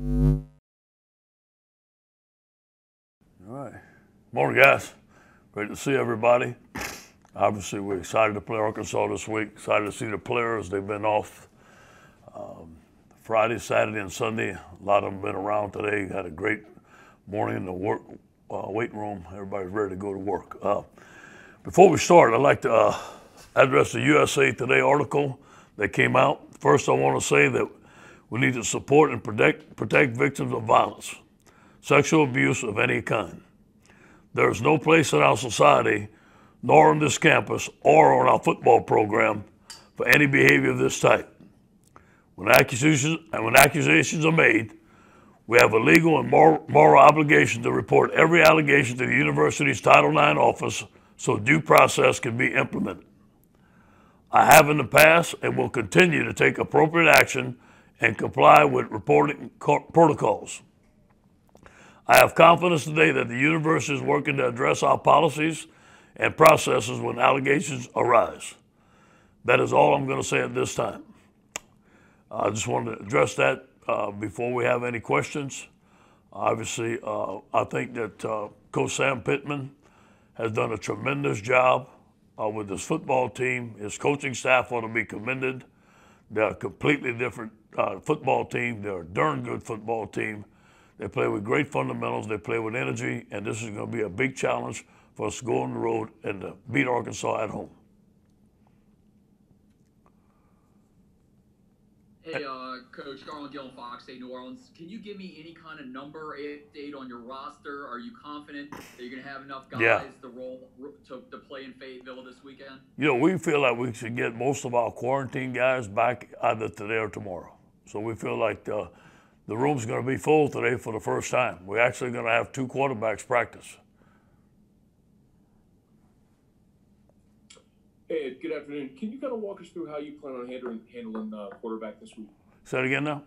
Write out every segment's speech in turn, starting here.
All right. Morning, guys. Great to see everybody. Obviously, we're excited to play Arkansas this week. Excited to see the players. They've been off Friday, Saturday, and Sunday. A lot of them been around today. Had a great morning in the weight room. Everybody's ready to go to work. Before we start, I'd like to address the USA Today article that came out. First, I want to say that we need to support and protect victims of violence, sexual abuse of any kind. There is no place in our society, nor on this campus or on our football program, for any behavior of this type. When accusations are made, we have a legal and moral obligation to report every allegation to the university's Title IX office so due process can be implemented. I have in the past and will continue to take appropriate action and comply with reporting protocols. I have confidence today that the university is working to address our policies and processes when allegations arise. That is all I'm going to say at this time. I just wanted to address that before we have any questions. Obviously, I think that Coach Sam Pittman has done a tremendous job with his football team. His coaching staff ought to be commended. They're a completely different football team. They're a darn good football team. They play with great fundamentals. They play with energy, and this is going to be a big challenge for us to go on the road and to beat Arkansas at home. Hey, Coach Garland Gill, Fox 8 New Orleans. Can you give me any kind of number update on your roster? Are you confident that you're going to have enough guys to play in Fayetteville this weekend? You know, we feel like we should get most of our quarantine guys back either today or tomorrow. So we feel like the room's going to be full today for the first time. We're actually going to have 2 quarterbacks practice. Hey, good afternoon. Can you kind of walk us through how you plan on handling quarterback this week? Say it again now.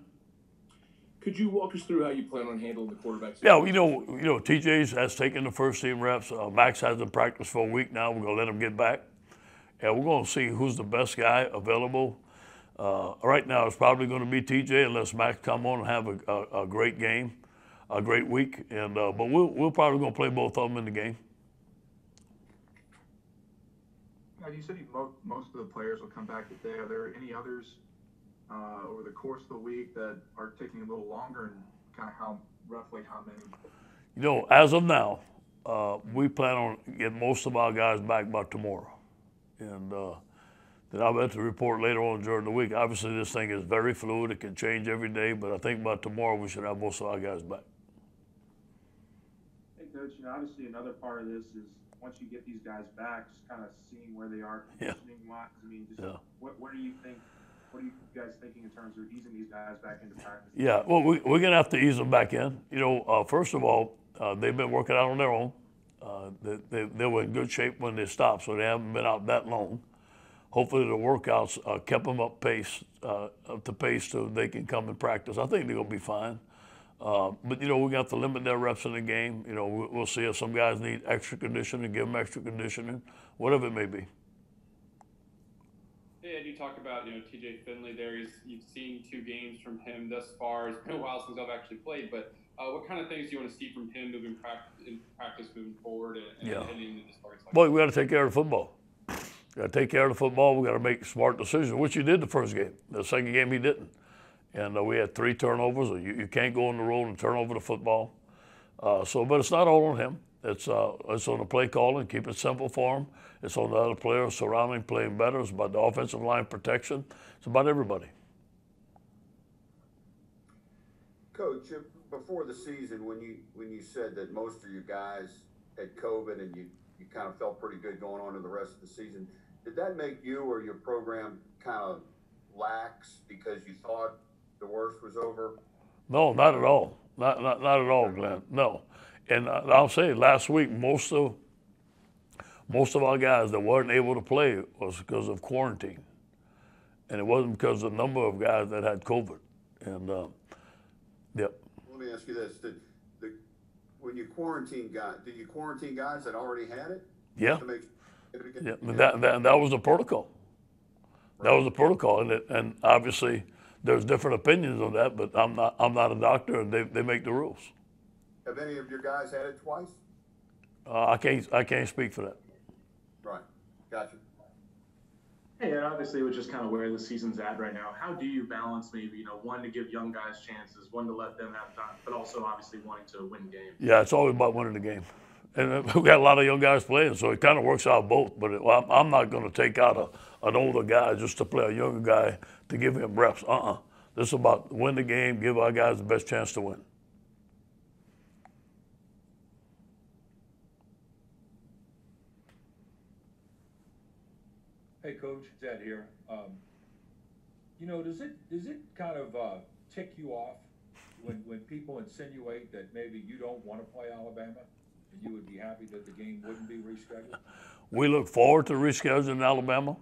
Could you walk us through how you plan on handling the quarterback? Yeah, you know, TJ has taken the first team reps. Max hasn't practiced for a week now. We're going to let him get back. And we're going to see who's the best guy available. Right now, it's probably going to be TJ unless Max come on and have a great game, a great week. And but we're probably going to play both of them in the game. You said most of the players will come back today. Are there any others over the course of the week that are taking a little longer, and kind of roughly how many? You know, as of now, we plan on getting most of our guys back by tomorrow. And then I'll bet to report later on during the week. Obviously, this thing is very fluid. It can change every day, but I think by tomorrow we should have most of our guys back. Hey, Coach, obviously another part of this is once you get these guys back, just kind of seeing where they are conditioning-wise. I mean, just what do you think? What are you guys thinking in terms of easing these guys back into practice? Yeah, well, we're going to have to ease them back in. You know, first of all, they've been working out on their own. They were in good shape when they stopped, so they haven't been out that long. Hopefully the workouts kept them up to pace so they can come and practice. I think they're going to be fine. But, you know, we got to limit their reps in the game. You know, we'll see if some guys need extra conditioning, give them extra conditioning, whatever it may be. Hey, Ed, you talked about, you know, TJ Finley there. You've seen 2 games from him thus far. It's been a while since I've actually played, but what kind of things do you want to see from him in practice moving forward and heading into this target? Boy, we got to take care of the football. We got to take care of the football. We got to make smart decisions, which he did the first game. The second game he didn't. And we had 3 turnovers. You can't go on the road and turn over the football. But it's not all on him. It's on the play calling, keep it simple for him. It's on the other players surrounding, playing better. It's about the offensive line protection. It's about everybody. Coach, before the season, when you said that most of your guys had COVID and you kind of felt pretty good going on to the rest of the season, did that make you or your program kind of lax because you thought the worst was over? No, not at all. Not at all, Glenn. No. And I'll say last week, most of our guys that weren't able to play was because of quarantine. And it wasn't because of the number of guys that had COVID. And, yep. Let me ask you this. When you quarantine guys, did you quarantine guys that already had it? Yeah. That was the protocol. That was the protocol. And obviously there's different opinions on that, but I'm not a doctor, and they make the rules. Have any of your guys had it twice? I can't speak for that. Right. Gotcha. Hey, and obviously, with just kind of where the season's at right now, how do you balance maybe, one to give young guys chances, one to let them have time, but also obviously wanting to win games? Yeah, it's always about winning the game. And we got a lot of young guys playing, so it kind of works out both. But I'm not going to take out an older guy just to play a younger guy to give him reps. This is about win the game, give our guys the best chance to win. Hey, Coach, it's Ed here. Does it kind of tick you off when people insinuate that maybe you don't want to play Alabama and you would be happy that the game wouldn't be rescheduled? We look forward to rescheduling Alabama.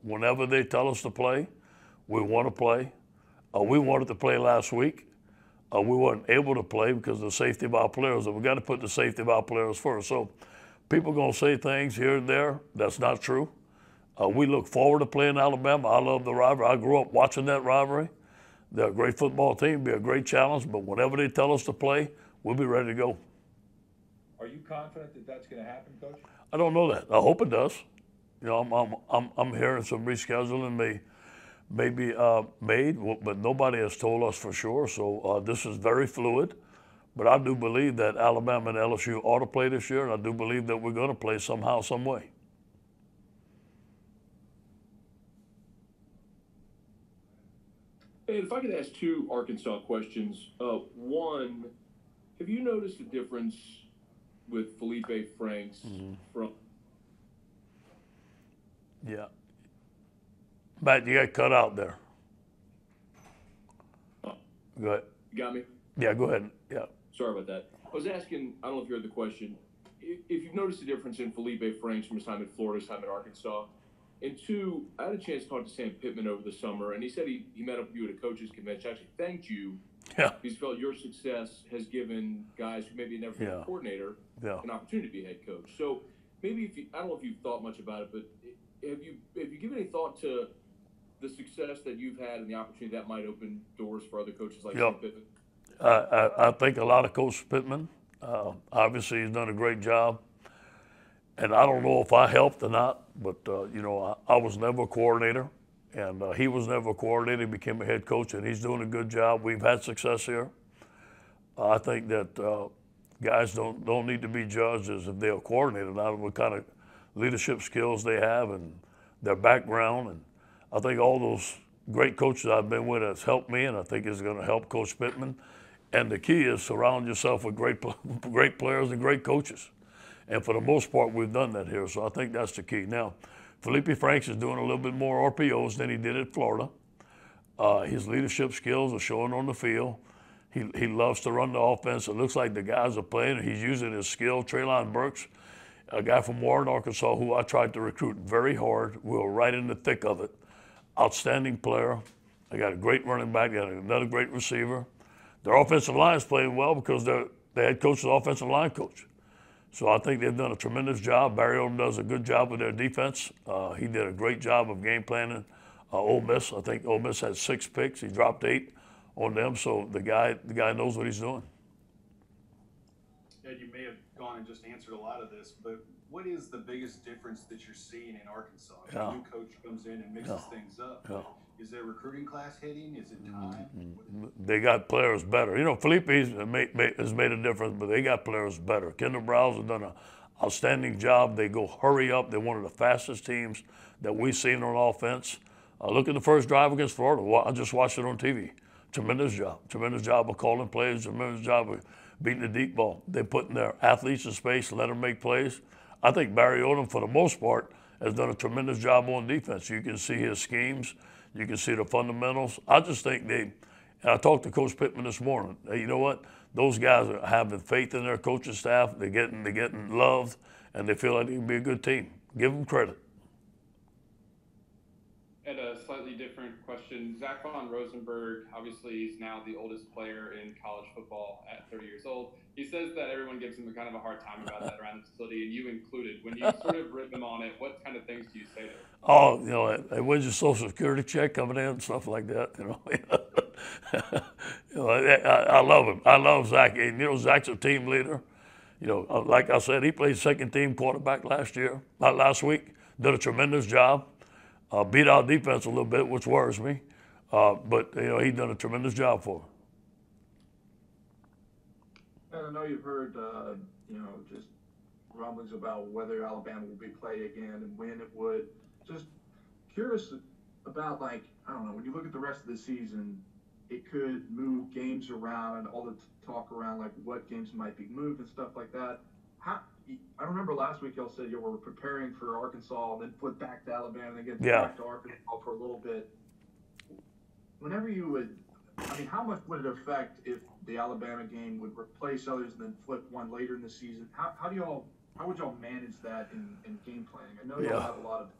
Whenever they tell us to play, we want to play. We wanted to play last week. We weren't able to play because of the safety of our players, and we got to put the safety of our players first. So people are going to say things here and there that's not true. We look forward to playing Alabama. I love the rivalry. I grew up watching that rivalry. They're a great football team, be a great challenge, but whenever they tell us to play, we'll be ready to go. Are you confident that that's going to happen, Coach? I don't know that. I hope it does. I'm hearing some rescheduling may be made, but nobody has told us for sure. So this is very fluid. But I do believe that Alabama and LSU ought to play this year, and I do believe that we're going to play somehow, some way. And if I could ask two Arkansas questions. One, have you noticed a difference with Felipe Franks from? Yeah. Matt, you got cut out there. Go ahead. You got me? Yeah, go ahead. Yeah. Sorry about that. I was asking, I don't know if you heard the question, if you've noticed a difference in Felipe Franks from his time in Florida, his time in Arkansas. And two, I had a chance to talk to Sam Pittman over the summer, and he said he met up with you at a coaches convention. Actually, thanked you. Yeah. He's felt your success has given guys who maybe never been a coordinator an opportunity to be a head coach. So maybe I don't know if you've thought much about it, but have you given any thought to the success that you've had and the opportunity that might open doors for other coaches like Sam Pittman? I think a lot of Coach Pittman. Obviously, he's done a great job. And I don't know if I helped or not, but, I was never a coordinator, and he was never a coordinator. He became a head coach, and he's doing a good job. We've had success here. I think that guys don't need to be judged as if they're a coordinator, not what kind of leadership skills they have and their background. And I think all those great coaches I've been with has helped me, and I think it's going to help Coach Pittman. And the key is surround yourself with great players and great coaches. And for the most part, we've done that here. So I think that's the key. Now, Felipe Franks is doing a little bit more RPOs than he did at Florida. His leadership skills are showing on the field. He loves to run the offense. It looks like the guys are playing. He's using his skill. Traylon Burks, a guy from Warren, Arkansas, who I tried to recruit very hard. We were right in the thick of it. Outstanding player. They got a great running back. They got another great receiver. Their offensive line is playing well because their head coach is the offensive line coach. So I think they've done a tremendous job. Barry Odom does a good job with their defense. He did a great job of game planning. Ole Miss, I think Ole Miss had 6 picks. He dropped 8 on them. So the guy knows what he's doing. Ed, you may have gone and just answered a lot of this, but what is the biggest difference that you're seeing in Arkansas? A new coach comes in and mixes things up. Is there a recruiting class hitting? Is it time? They got players better. Felipe has made a difference, but they got players better. Kendall Browse has done an outstanding job. They go hurry up. They're one of the fastest teams that we've seen on offense. Look at the first drive against Florida. I just watched it on TV. Tremendous job. Tremendous job of calling plays. Tremendous job of beating the deep ball. They're putting their athletes in space and let them make plays. I think Barry Odom, for the most part, has done a tremendous job on defense. You can see his schemes. You can see the fundamentals. I just think and I talked to Coach Pittman this morning. You know what? Those guys are having faith in their coaching staff. They're getting loved, and they feel like they can be a good team. Give them credit. And a slightly different question. Zach von Rosenberg, obviously, he's now the oldest player in college football at 30 years old. He says that everyone gives him a kind of a hard time about that around the facility, and you included. When you sort of rip him on it, what kind of things do you say to him? Oh, you know, when's your Social Security check coming in, stuff like that, you know. You know, I love him. I love Zach. And, you know, Zach's a team leader. You know, like I said, he played second team quarterback last week, did a tremendous job. Beat our defense a little bit, which worries me. But, you know, he's done a tremendous job for him. And I know you've heard, you know, just rumblings about whether Alabama will be played again and when it would. Just curious about, like, I don't know, when you look at the rest of the season, it could move games around and all the talk around, like, what games might be moved and stuff like that. I remember last week y'all said you were preparing for Arkansas and then flipped back to Alabama and then get back to Arkansas for a little bit. Whenever you would, I mean, how much would it affect if the Alabama game would replace others and then flip one later in the season? How would y'all manage that in game planning? I know y'all have a lot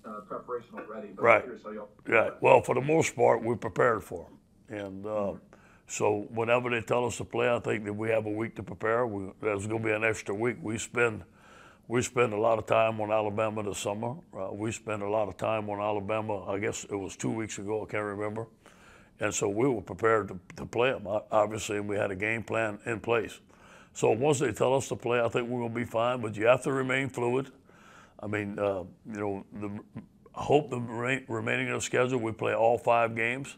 of preparation already, but I'm curious how y'all. Right. Well, for the most part, we're prepared for them, and. So whenever they tell us to play, I think that we have a week to prepare. There's going to be an extra week. We spend a lot of time on Alabama this summer. We spend a lot of time on Alabama, I guess it was 2 weeks ago, I can't remember. And so we were prepared to play them, obviously, and we had a game plan in place. So once they tell us to play, I think we're going to be fine, but you have to remain fluid. I mean, you know, I hope the remaining of the schedule, we play all 5 games.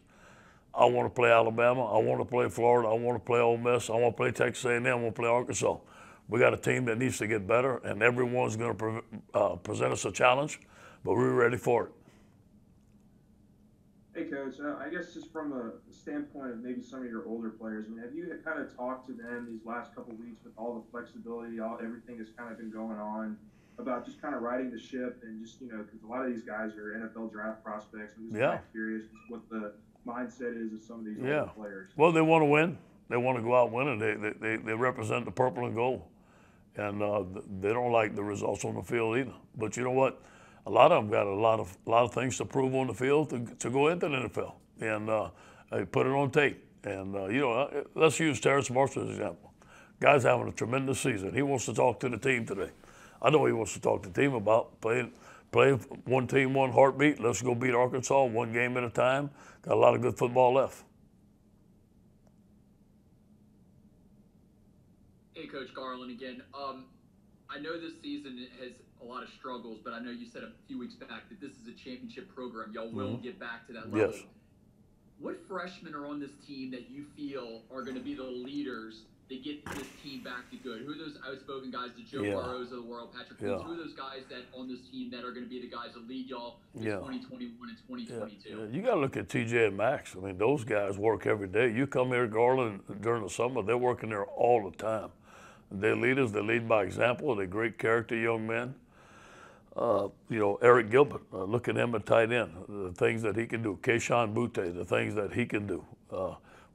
I want to play Alabama. I want to play Florida. I want to play Ole Miss. I want to play Texas A&M. I want to play Arkansas. We got a team that needs to get better, and everyone's going to present us a challenge, but we're ready for it. Hey, Coach, I guess just from a standpoint of maybe some of your older players, I mean, have you kind of talked to them these last couple of weeks with all the flexibility, everything that's kind of been going on, about just kind of riding the ship and just, you know, because a lot of these guys are NFL draft prospects. I'm just kind of curious what the mindset is of some of these older players. Well, they want to win. They want to go out winning. They represent the purple and gold, and they don't like the results on the field either. But you know what? A lot of them got a lot of things to prove on the field to go into the NFL, and they put it on tape. And you know, let's use Terrence Marshall as an example. Guy's having a tremendous season. He wants to talk to the team today. I know he wants to talk to the team about playing one team, one heartbeat. Let's go beat Arkansas one game at a time. Got a lot of good football left. Hey, Coach Garland again. I know this season has a lot of struggles, but I know you said a few weeks back that this is a championship program. Y'all will get back to that level. Yes. What freshmen are on this team that you feel are going to be the leaders that get this team back to good? Who are those outspoken guys, the Joe Burrows of the world, Patrick Queens? Who are those guys that on this team that are going to be the guys that lead y'all in 2021 and 2022? You got to look at TJ and Max. I mean, those guys work every day. You come here, Garland, during the summer, they're working there all the time. They're leaders. They lead by example. They're great character young men. You know, Eric Gilbert, look at him at tight end, the things that he can do. Keyshawn Butte, the things that he can do.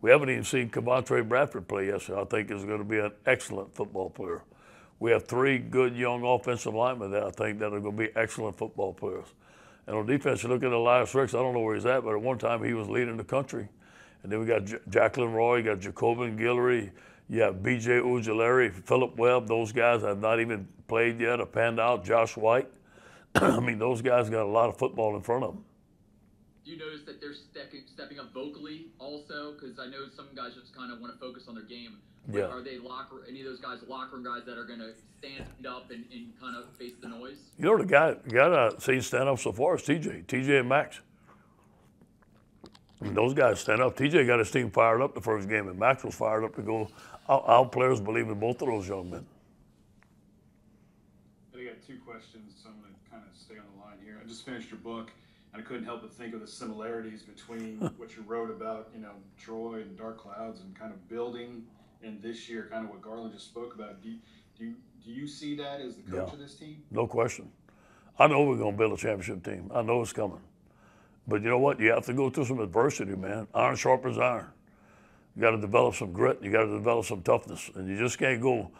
We haven't even seen Cavontre Bradford play yesterday. I think is going to be an excellent football player. We have 3 good young offensive linemen that I think that are going to be excellent football players. And on defense, you look at Elias Ricks, I don't know where he's at, but at one time he was leading the country. And then we got Jacqueline Roy, you got Jacobin Guillory, you have B.J. Ujulari, Phillip Webb. Those guys have not even played yet or panned out. Josh White. I mean, those guys got a lot of football in front of them. Do you notice that they're stepping up vocally also? Because I know some guys just kind of want to focus on their game. Yeah. Are they any of those guys, locker room guys, that are going to stand up and kind of face the noise? You know, the guy that I've seen stand up so far is TJ and Max. I mean, those guys stand up. TJ got his team fired up the first game, and Max was fired up to go. Our players believe in both of those young men. I got 2 questions, so I'm going to kind of stay on the line here. I just finished your book, and I couldn't help but think of the similarities between what you wrote about, you know, Troy and Dark Clouds and kind of building, and this year, kind of what Garland just spoke about. Do you see that as the coach of this team? No question. I know we're going to build a championship team. I know it's coming. But you know what? You have to go through some adversity, man. Iron sharpens iron. You got to develop some grit. You got to develop some toughness. And you just can't go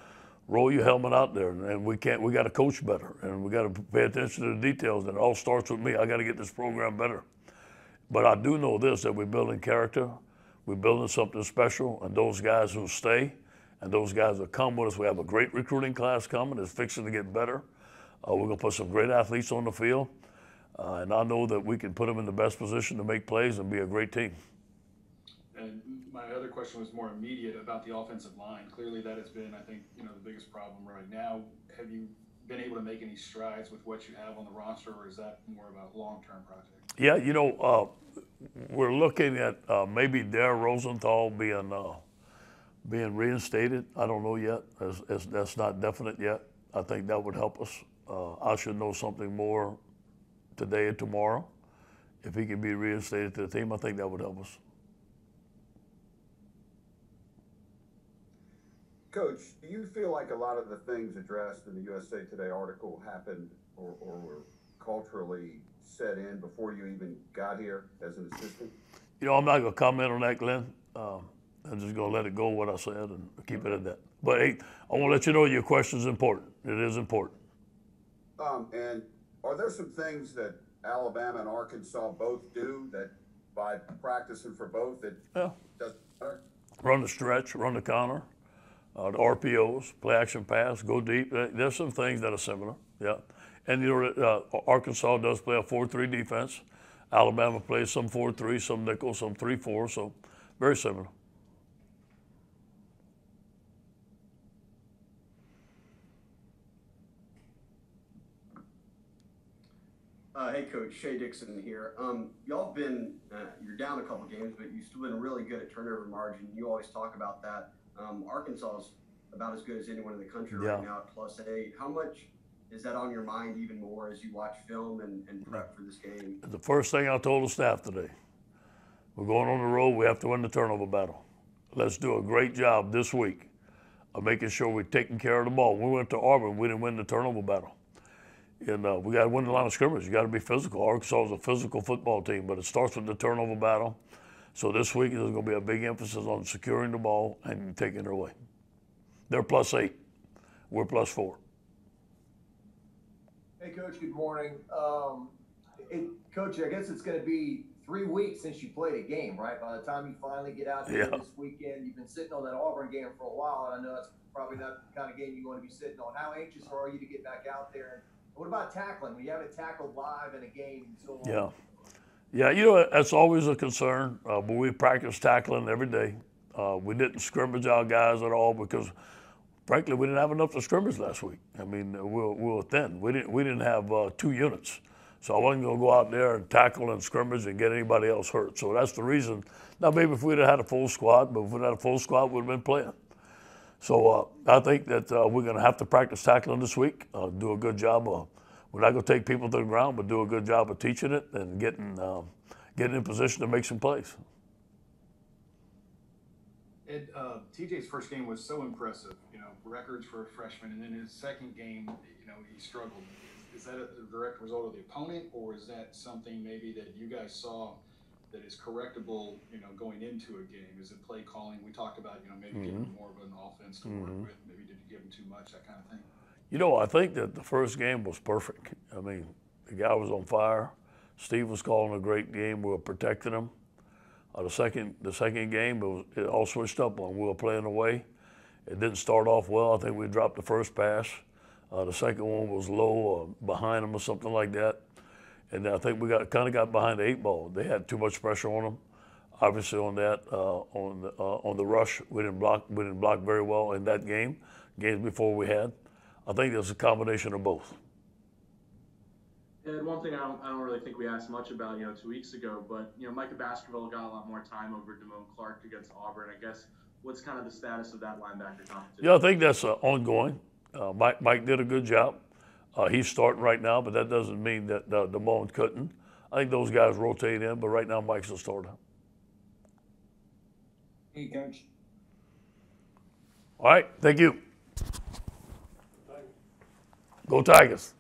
roll your helmet out there, and we got to coach better, and we got to pay attention to the details, and it all starts with me. I got to get this program better. But I do know this, that we're building character, we're building something special, and those guys who stay, and those guys that come with us, we have a great recruiting class coming. It's fixing to get better. We're going to put some great athletes on the field, and I know that we can put them in the best position to make plays and be a great team. And my other question was more immediate about the offensive line. Clearly that has been, I think, the biggest problem right now. Have you been able to make any strides with what you have on the roster, or is that more of a long-term project? Yeah, we're looking at maybe Dare Rosenthal being reinstated. I don't know yet. That's not definite yet. I think that would help us. I should know something more today or tomorrow. If he can be reinstated to the team, I think that would help us. Coach, do you feel like a lot of the things addressed in the USA Today article happened or were culturally set in before you even got here as an assistant? I'm not going to comment on that, Glenn. I'm just going to let it go what I said and keep it at that. But, hey, I want to let you know your question is important. It is important. And are there some things that Alabama and Arkansas both do that by practicing for both it doesn't matter? Run the stretch, run the counter. The RPOs, play action pass, go deep. There's some things that are similar, yeah. And Arkansas does play a 4-3 defense. Alabama plays some 4-3, some nickel, some 3-4, so very similar. Hey, Coach, Shea Dixon here. Y'all have been, you're down a couple games, but you've still been really good at turnover margin. You always talk about that. Arkansas is about as good as anyone in the country right now at +8. How much is that on your mind even more as you watch film and prep for this game? The first thing I told the staff today, we're going on the road, we have to win the turnover battle. Let's do a great job this week of making sure we're taking care of the ball. When we went to Auburn, we didn't win the turnover battle. And we got to win the line of scrimmage. You got to be physical. Arkansas is a physical football team, but it starts with the turnover battle. So this week there's going to be a big emphasis on securing the ball and taking it away. They're +8. We're +4. Hey, Coach, good morning. Coach, I guess it's going to be 3 weeks since you played a game, right? By the time you finally get out there this weekend, you've been sitting on that Auburn game for a while, and I know that's probably not the kind of game you want to be sitting on. How anxious are you to get back out there? And what about tackling? When you haven't tackled live in a game in so long? Yeah, that's always a concern, but we practice tackling every day. We didn't scrimmage our guys at all because, frankly, we didn't have enough to scrimmage last week. I mean, we were thin. We didn't have 2 units. So I wasn't going to go out there and tackle and scrimmage and get anybody else hurt. So that's the reason. Now, maybe if we'd have had a full squad, but if we'd had a full squad, we'd have been playing. So I think that we're going to have to practice tackling this week, do a good job of. We're not going to take people to the ground, but do a good job of teaching it and getting in position to make some plays. Ed, TJ's first game was so impressive, records for a freshman, and then his second game, he struggled. Is that a direct result of the opponent, or is that something maybe that you guys saw that is correctable, going into a game? Is it play calling? We talked about, maybe giving more of an offense to work with. Maybe did you give him too much, that kind of thing? I think that the first game was perfect. I mean, the guy was on fire. Steve was calling a great game. We were protecting him. The second game, it all switched up on. We were playing away. It didn't start off well. I think we dropped the first pass. The second one was low or behind them or something like that. And I think we kind of got behind the 8 ball. They had too much pressure on them. Obviously on that, on the rush, we didn't block very well in that game. Games before we had. I think there's a combination of both. And one thing I don't really think we asked much about, 2 weeks ago, but, Micah Baskerville got a lot more time over Damone Clark against Auburn. I guess, what's kind of the status of that linebacker competition? Yeah, I think that's ongoing. Mike did a good job. He's starting right now, but that doesn't mean that Damone couldn't. I think those guys rotate in, but right now Mike's the starter. Hey, Coach. All right, thank you. Go Tigers.